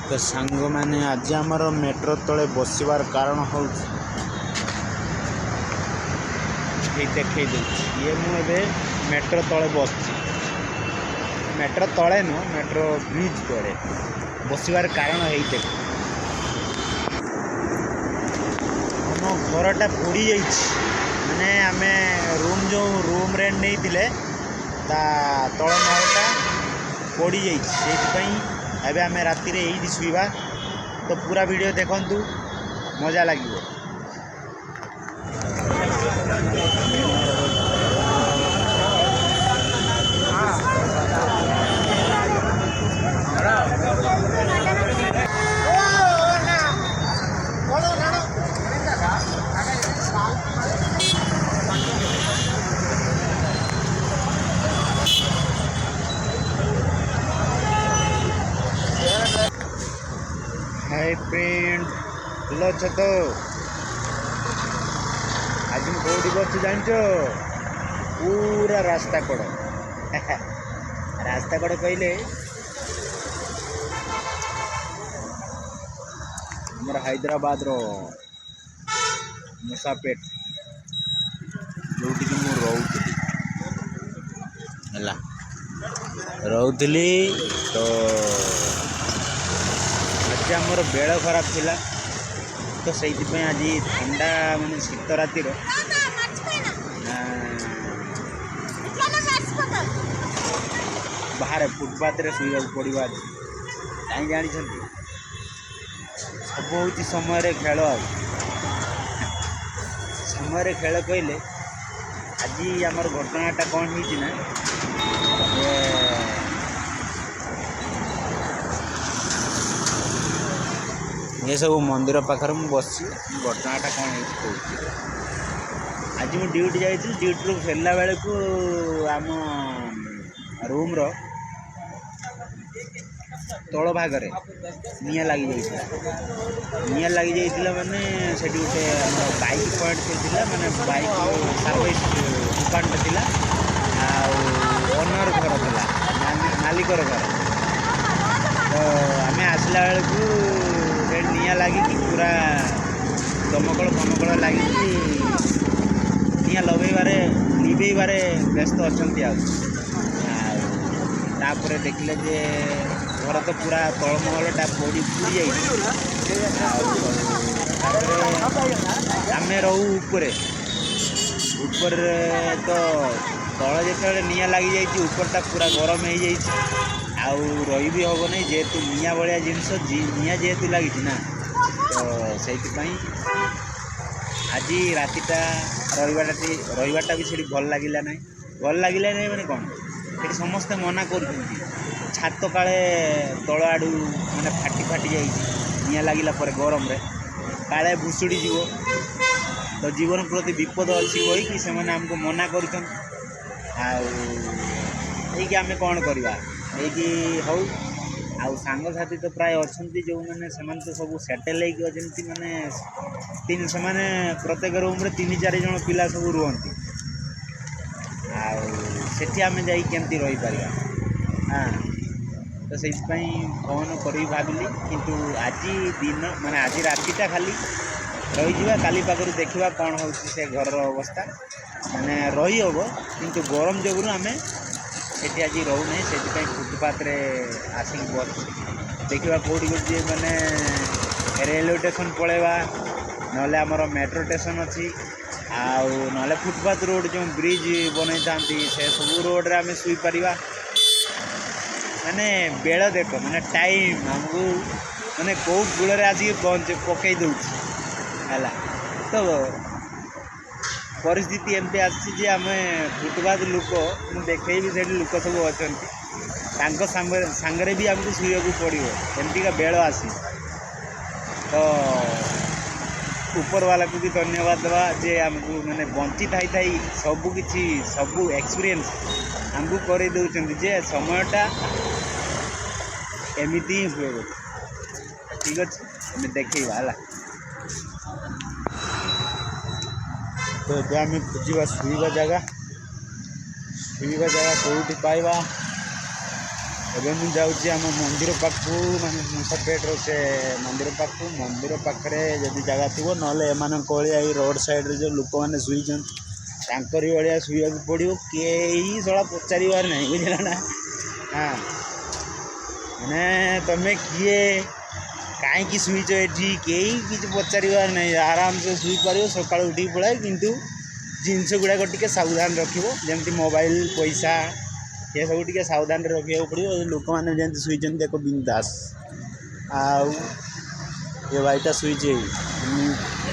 तो सांग मैंने आज आमर मेट्रो तले बसवार कारण हूँ देखे ये मुझे मेट्रो तले बस मेट्रो तले नु मेट्रो ब्रिज तले बसवार कारण है देख आम घरटा पोड़ी माने आम रूम जो रूम रेंट नहीं ता तल महलटा पोड़ी जाइए एबे आम राति यही शुवा तो पूरा वीडियो देखंतु मजा लगे। हाय फ्रेंड भल अच्छ तो आज मैं कौटी बस जान पूरा रास्ता कड़ रास्ता कड़ कहले हमारा हैदराबाद रो मुसापेट जो रोली तो आज आमर बेल खराब थिला तो से आज ठंडा माने शीत राति बाहर फुटपाथ रे शुवा पड़ा कहीं जानी सब हूँ समय खेल समय खेल कहले आज आमर घटनाटा कौन है ये सब मंदिर पाखर मु बस घटनाटा कौन है कहूँ आज मुझे ड्यूटी जाइए ड्यूटी फेरला बेले को आम रूम रो तल भागरे निया लगी जाइए माने से गोटे बाइक पॉइंट से माने बाइक सर्विस दुकानटा थिला ओनर घर था मालिकर घर तो आम आसला बेलू निया लगी पूरा दमकल फमकल लगी निया लगेबारे लिबेबारे व्यस्त अच्छा तापर देखले जे घर तो पूरा तलमहलटा पोड़ी जाइए आम रहू ऊपर तो तल जो निया लगी जाइए ऊपरटा पूरा गरम हो जाइए रही भी हम नहीं जेहेतु निया भाया जिनस निया जेहेतु लगी ना तो से आज रातिटा रहीबाटा भी से भल लगे ना माने कौन से समस्ते मना कर छात काले तल आड़ू मैंने फाटी जा निया लगिला गरम रे काले भुसुड़ी जीव तो जीवन प्रति विपद अच्छी कहीकि से आमको मना कर आम कौन करवा हौ आउ सांगसाथी तो प्राय अच्छा जो मैंने तो सब सेटेल होती माने से प्रत्येक रूम रे 3-4 जन पिला सब रुहति आठी आम जामती रही पार हाँ तो से फोन कर भाविली किंतु आज दिन माने आज रातिटा खाली रही काली पाखर देखा कौन हो से घर अवस्था माने रही हम किंतु गरम जोगुरु आम सेठी आज रोना से फुटपाथ रे आसिक बस देखा कौटी गोटे मैंने रेलवे स्टेशन पलैवा ना आमर मेट्रो स्टेशन अच्छी आउ ना फुटपाथ रोड जो ब्रिज बनई था से सब रोड रे आम शुई पार माने बेल देख माने टाइम आमको माने कौ कूल आसिक पकई दौर है तो परिस्थिति एमती आम फुटपाथ लोक मुझे देखेबी से लोक सब अच्छा सांगरे भी आमको शुवा पड़ो एमतीका बेल आसी तो ऊपर वाला को भी धन्यवाद देवा जे आमको मैंने बंची थी सबू एक्सपीरियंस आमको कर दौरान जे समयटा एमती ही हुए ठीक अच्छे देखा है तो ये आम खोजा शुवा जगह कौटी पाइबा ଏବେ ମୁଁ ଯାଉଛି ଆମ ମନ୍ଦିର ପାଖକୁ ମାନେ ମୁସାପେଟର ସେ ମନ୍ଦିର ପାଖରେ ଯଦି ଜାଗା ଥିବ ନହେଲେ ଏମାନଙ୍କ ଭଳିଆ ଏଇ ରୋଡ଼ ସାଇଡ଼ରେ ଯେଉଁ ଲୋକମାନେ ଶୋଇଛନ୍ତି ତାଙ୍କରି ଭଳିଆ ଶୋଇବାକୁ ପଡ଼ିବ। କେହି ଶଳା ପଚାରିବାର ନାହିଁ, ବୁଝିଲ ନା। ହଁ, ମାନେ ତମେ କିଏ କାହିଁକି ଶୋଇଛ ଏଠି କେହି କିଛି ପଚାରିବାର ନାହିଁ, ଆରାମସେ ଶୋଇପାରିବ, ସକାଳୁ ଉଠିକି ପଳାଏ। କିନ୍ତୁ ଜିନିଷ ଗୁଡ଼ାକ ଟିକେ ସାବଧାନ ରଖିବ, ଯେମିତି ମୋବାଇଲ ପଇସା ଏସବୁ ଟିକେ ସାବଧାନରେ ରଖିବାକୁ ପଡ଼ିବ। ଲୋକମାନେ ଯେମିତି ଶୋଇଛନ୍ତି ଦେଖ ବିନ୍ଦାସ। ଆଉ ଏ ଭାଇଟା ଶୋଇଛି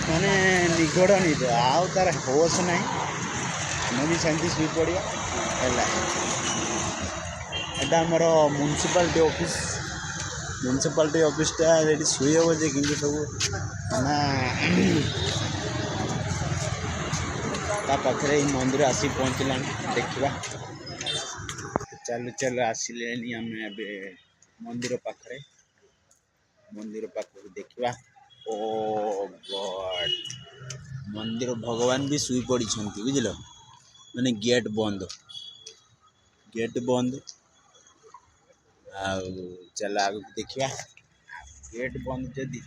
ମାନେ ନିଘୋଡ଼ ନିଦ, ଆଉ ତାର ହୋସ ନାହିଁ। ଆମେ ବି ସେମିତି ଶୋଇପଡ଼ିବା ହେଲା। ଏଇଟା ଆମର ମ୍ୟୁନିସିପାଲିଟି ଅଫିସଟା ସେଠି ଶୋଇ ହେବ ଯେ, କିନ୍ତୁ ସବୁ ନା ତା ପାଖରେ ଏଇ ମନ୍ଦିର ଆସି ପହଞ୍ଚିଲାଣି। ଦେଖିବା, ଚାଲୁ ଆସିଲେଣି ଆମେ ଏବେ ମନ୍ଦିର ପାଖକୁ ଦେଖିବା। ଓ ଗଡ୍, ମନ୍ଦିର ଭଗବାନ ବି ଶୋଇ ପଡ଼ିଛନ୍ତି, ବୁଝିଲ। ମାନେ ଗେଟ୍ ବନ୍ଦ ଆଉ ଚାଲ ଆଗକୁ ଦେଖିବା। ଗେଟ୍ ବନ୍ଦ ଯଦି,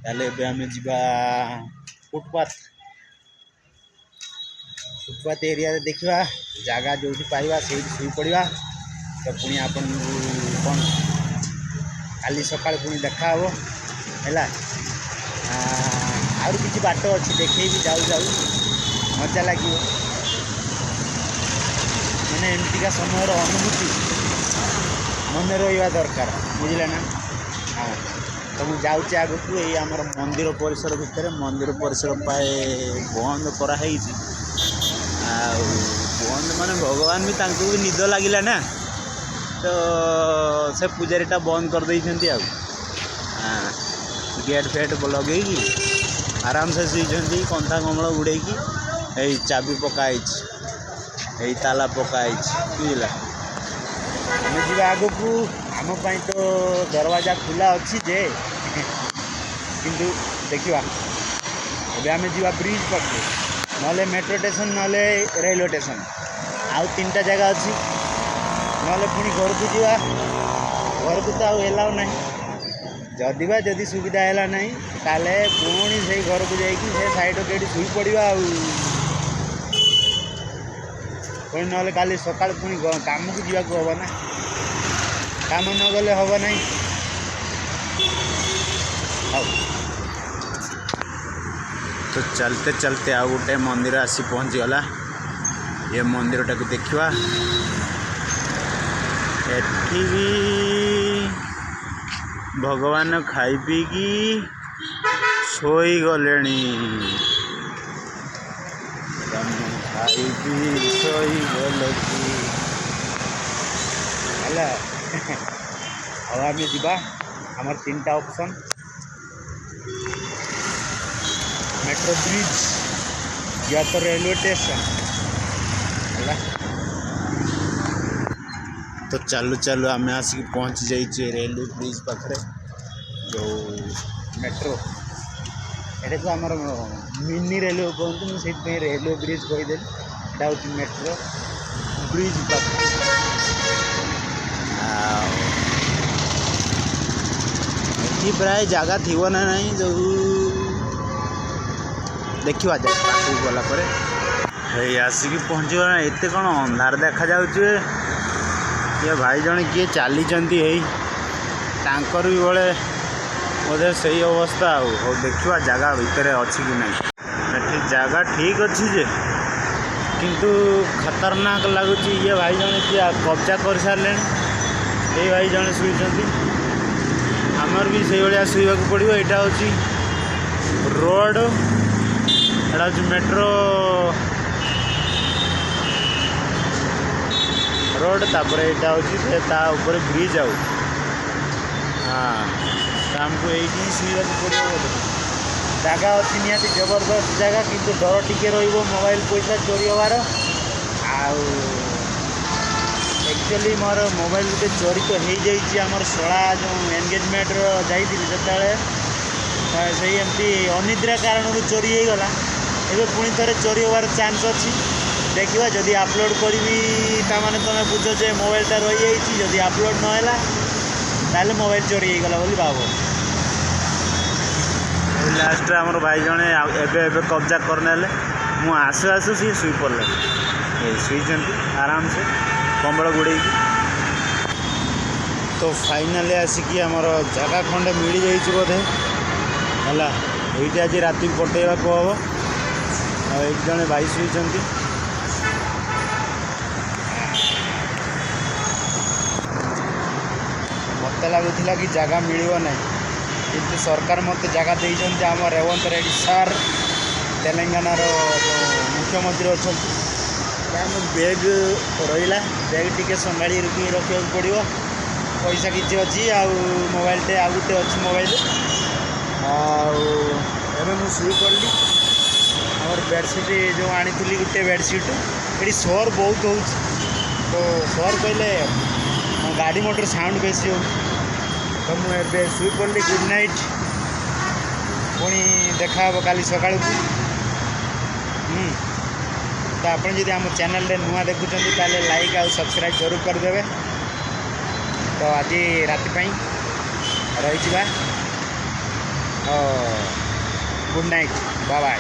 ତାହେଲେ ଏବେ ଆମେ ଯିବା ଫୁଟପାଥ ଏରିଆରେ ଦେଖିବା ଜାଗା ଯେଉଁଠି ପାଇବା ସେଇଠି ଶୋଇପଡ଼ିବା। ତ ପୁଣି ଆପଣଙ୍କୁ କ'ଣ କାଲି ସକାଳେ ପୁଣି ଦେଖାହେବ ହେଲା। ଆହୁରି କିଛି ବାଟ ଅଛି, ଦେଖେଇବି ଯାଉ ମଜା ଲାଗିବ। ମାନେ ଏମିତିକା ସମୟର ଅନୁଭୂତି ମନେ ରହିବା ଦରକାର, ବୁଝିଲେ ନା। ହଁ, ତ ମୁଁ ଯାଉଛି ଆଗକୁ। ଏଇ ଆମର ମନ୍ଦିର ପରିସର ଭିତରେ, ମନ୍ଦିର ପରିସର ପ୍ରାୟ ବନ୍ଦ କରାହେଇଛି। ଆଉ ବନ୍ଦ ମାନେ ଭଗବାନ ବି, ତାଙ୍କୁ ବି ନିଦ ଲାଗିଲା ନା, ତ ସେ ପୂଜାରୀଟା ବନ୍ଦ କରିଦେଇଛନ୍ତି। ଆଉ ଗେଟ୍ ଫେଟ୍ ଲଗେଇକି ଆରାମସେ ଶୋଇଛନ୍ତି, କନ୍ଥା କମଳ ଗୁଡ଼େଇକି। ଏଇ ଚାବି ପକା ହେଇଛି, ଏଇ ତାଲା ପକା ହେଇଛି, ବୁଝିଲା। ଆମେ ଯିବା ଆଗକୁ। ଆମ ପାଇଁ ତ ଦରୱାଜା ଖୋଲା ଅଛି ଯେ, କିନ୍ତୁ ଦେଖିବା। ଏବେ ଆମେ ଯିବା ବ୍ରିଜ୍ ପାଖକୁ, ନହେଲେ ମେଟ୍ରୋ ଷ୍ଟେସନ୍, ନହେଲେ ରେଲୱେ ଷ୍ଟେସନ୍। ଆଉ 3ଟା ଜାଗା ଅଛି। ନହେଲେ ପୁଣି ଘରକୁ ଯିବା। ଘରକୁ ତ ଆଉ ଏଲାଉ ନାହିଁ। ଯଦି ସୁବିଧା ହେଲା ନାହିଁ, ତାହେଲେ ପୁଣି ସେଇ ଘରକୁ ଯାଇକି ସେ ସାଇଡ଼୍ କେଉଁଠି ଶୋଇପଡ଼ିବା। ଆଉ ପୁଣି ନହେଲେ କାଲି ସକାଳୁ ପୁଣି କାମକୁ ଯିବାକୁ ହେବ ନା, କାମ ନ ଗଲେ ହେବ ନାହିଁ। ହଉ, ତ ଚାଲତେ ଆଉ ଗୋଟେ ମନ୍ଦିର ଆସି ପହଞ୍ଚିଗଲା। ଏ ମନ୍ଦିରଟାକୁ ଦେଖିବା। ଏଠି ବି ଭଗବାନ ଖାଇ ପିଇକି ଶୋଇଗଲେଣି। ତମେ ଖାଇ ପିଇ ଶୋଇଗଲ କି ହେଲା। ଆଉ ଆମେ ଯିବା। ଆମର 3ଟା ଅପସନ୍: मेट्रो ब्रिज या तो रेलवे स्टेशन ହେଲା। ତ ଚାଲୁ ଆମେ ଆସିକି ପହଞ୍ଚି ଯାଇଛେ ରେଲୱେ ବ୍ରିଜ୍ ପାଖରେ। ଯେଉଁ ମେଟ୍ରୋ, ଏଇଟାକୁ ଆମର ମିନି ରେଲୱେ କୁହନ୍ତି, ମୁଁ ସେଇଥିପାଇଁ ରେଲୱେ ବ୍ରିଜ୍ କହିଦେଲି। ଏଇଟା ହେଉଛି ମେଟ୍ରୋ ବ୍ରିଜ୍ ପାଖ। ଆଉ ଏଠି ପ୍ରାୟ ଜାଗା ଥିବ ନା ନାହିଁ, ଯେଉଁ ଦେଖିବା ପାଖକୁ ଗଲା ପରେ। ହେଇ ଆସିକି ପହଞ୍ଚିଗଲା। ଏତେ କ'ଣ ଅନ୍ଧାର ଦେଖାଯାଉଛି। ଇଏ ଭାଇ ଜଣେ କିଏ ଚାଲିଛନ୍ତି, ହେଇ ତାଙ୍କର ବି ବେଳେ ବୋଧେ ସେଇ ଅବସ୍ଥା। ଆଉ ହଉ, ଦେଖିବା ଜାଗା ଭିତରେ ଅଛି କି ନାହିଁ। ଏଠି ଜାଗା ଠିକ୍ ଅଛି ଯେ, କିନ୍ତୁ ଖତରନାକ ଲାଗୁଛି। ଇଏ ଭାଇ ଜଣେ କିଏ କବ୍ଜା କରିସାରିଲେଣି। ଏଇ ଭାଇ ଜଣେ ଶୋଇଛନ୍ତି। ଆମର ବି ସେଇଭଳିଆ ଶୋଇବାକୁ ପଡ଼ିବ। ଏଇଟା ହେଉଛି ରୋଡ଼, ଏଇଟା ହେଉଛି ମେଟ୍ରୋ ରୋଡ଼, ତାପରେ ଏଇଟା ହେଉଛି ତା ଉପରେ ବ୍ରିଜ୍। ଆଉ ହଁ, ଆମକୁ ଏଇଠି ହିଁ ଶୋଇବାକୁ ପଡ଼ିବ। ବୋଧେ ଜାଗା ଅଛି ନିହାତି ଜବରଦସ୍ତ ଜାଗା, କିନ୍ତୁ ଡର ଟିକେ ରହିବ ମୋବାଇଲ ପଇସା ଚୋରି ହେବାର। ଆଉ ଆକ୍ଚୁଆଲି ମୋର ମୋବାଇଲ ଗୋଟେ ଚୋରି ତ ହେଇଯାଇଛି। ଆମର ଶଳା ଯେଉଁ ଏନଗେଜମେଣ୍ଟର ଯାଇଥିଲି ସେତେବେଳେ, ସେଇ ଏମିତି ଅନିଦ୍ରା କାରଣରୁ ଚୋରି ହେଇଗଲା। ଏବେ ପୁଣି ଥରେ ଚୋରି ହେବାର ଚାନ୍ସ ଅଛି। देखा जदि अपलोड करी ताने तुम बुझ जे मोबाइलटा रही जाइए जदि अपलोड नहला ताले मोबाइल चोरी हो गला बोली भाव लास्ट आमर भाई जड़े एवं कब्जा करने मु आसु आसु सी शुई पड़े शुई आराम से कंबल गुड़े तो फाइनाली आसिकी आमर जगह खंडे मिल जाइए बोधे है ये आज राति पटेवा को हम एक जड़े भाई शुई मत लगुला कि जगह मिल ना किंतु सरकार मत जगह देते आम रेवंत रेड्डी सार तेलंगानार जो मुख्यमंत्री अच्छा बैग रहा बैग टी संभाड़ी रखा पड़ो पैसा किसी अच्छी मोबाइलटे आ गए अच्छी मोबाइल आवे मुझे पड़ी और बेडसीट जो आनी गोटे बेडसीट ये शोर बहुत हो तो शोर कहले गाड़ी मोटर साउंड बेसी हो तो मुझे शुई पड़ी गुड नाइट पुणी देखा काली सका तो आप आम चैनल नुआ देखुं लाइक आ सब्सक्राइब जरूर करदे तो आज राति रही गुड नाइट बाय बाय।